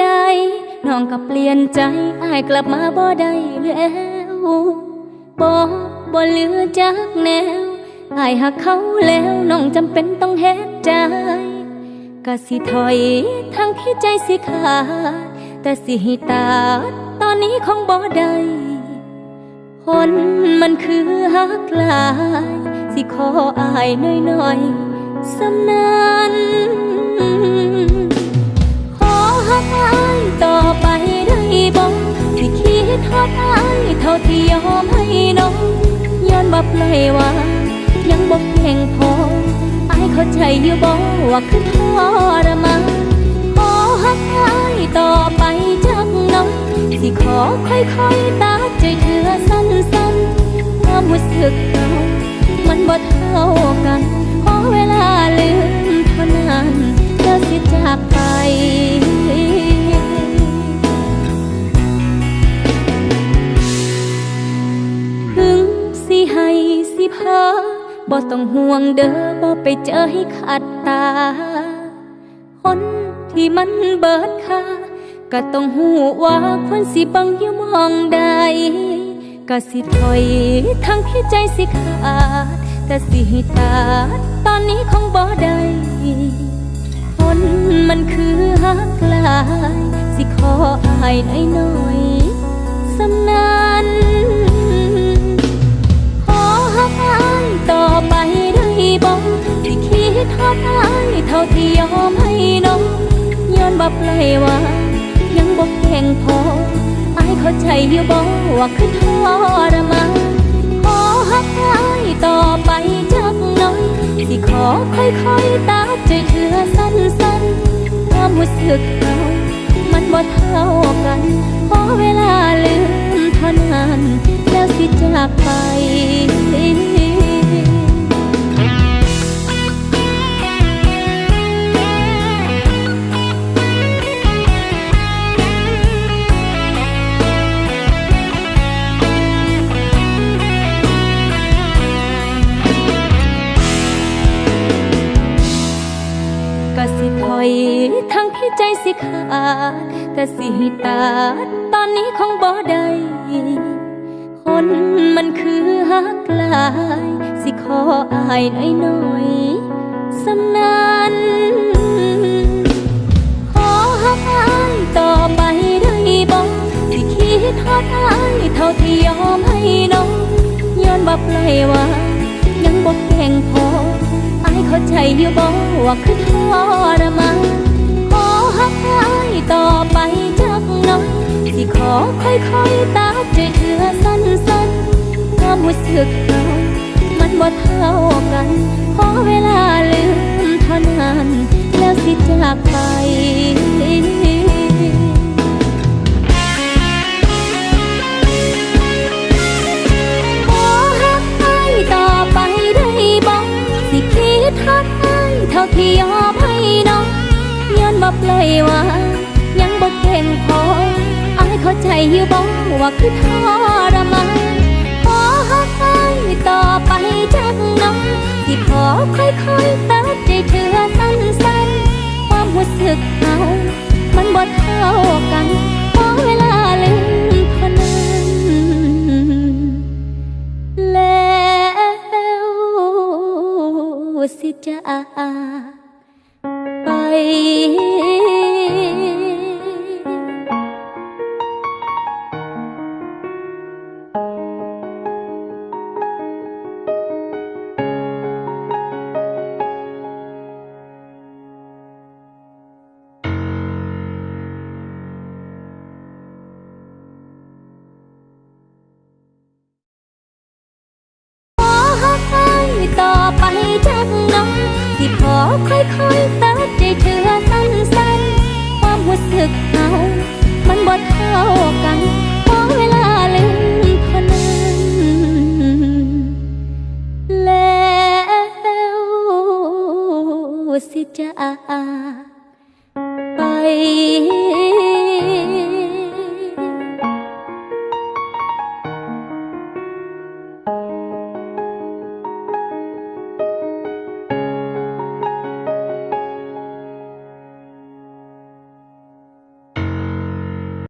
ได้น้องก็เปลี่ยนใจอ้ายกลับมาบ่ได้แล้วบ่เหลือจักแนวอ้ายหักเขาแล้วน้องจำเป็นต้องเฮ็ดใจก็สิถอยทั้งที่ใจสิขาดแต่สิให้ตาตอนนี้คงบ่ได้ผลมันคือหักหลายสิขออ้ายน้อยๆสำนั้นขอหักอ้ายต่อไปได้บ่สิคิดทอดอ้ายเท่าที่ยอมให้น้องย้อนบ่ปล่อยวางยังบ่เพียงพออ้ายเข้าใจอยู่บ่ว่าคือทรมานขอหักอ้ายต่อไปจักน้องสิขอค่อยๆตัดใจเธอสั้นๆความรู้สึกเรามันบ่เท่ากันขอเวลาลืมเท่านั้นแล้วสิจากไปถึงสิให้สิพาบ่ต้องห่วงเด้อบ่ไปเจอให้ขัดตาคนที่มันเบิดค่าก็ต้องหูว่าควรสิบังอยู่มองใดก็สิถอยทั้งที่ใจสิขาดแต่สิให้ตาตอนนี้คงบ่ได้คนมันคือหักหลายสิขออ้ายน้อยๆสำนั้นขอหักอ้ายต่อไปได้บ่สิคิดทอดอ้ายเท่าที่ยอมให้น้องย้อนบ่ปล่อยวางยังบ่เก่งพออ้ายเข้าใจอยู่บ่ว่าคือทรมานขอหักอ้ายต่อไปจักหน่อยสิขอค่อยๆตัดใจเธอสั้นๆความรู้สึกเรามันบ่เท่ากันขอเวลาลืมเท่านั้นแล้วสิจากไปก็สิถอยทั้งที่ใจสิขาดแต่สิให้ตาตอนนี้คงบ่ได้คนมันคือหักหลายสิขออ้ายน้อยๆสำนั้นขอหักอ้ายต่อไปได้บ่สิคิดทอดอ้ายเท่าที่ยอมให้น้องย้อนบ่ปล่อยวางยังบ่เก่งพออ้ายเข้าใจอยู่บ่ว่าคือทรมานขอหักอ้ายต่อไปจักน้อยสิขอค่อยๆตัดใจเธอสั้นๆความรู้สึกเรามันบ่เท่ากันขอเวลาลืมเท่านั้นแล้วสิจากไปต่อไปได้บ่สิคิดทอดอ้ายเท่าที่ยอมให้น้องย้อนบ่ปล่อยวางยังบ่เก่งพออ้ายเข้าใจอยู่บ่ว่าคือทรมานขอหักอ้ายต่อไปจักน้องสิขอค่อยๆตัดใจเธอสั้นๆความรู้สึกเรามันบ่เท่ากันขอเวลาลืมเท่านั้นสิจากไป ค่อยๆตัดใจเธอสั้นๆความรู้สึกเรามันบ่เท่ากันขอเวลาลืมเท่านั้นแล้วสิจากไป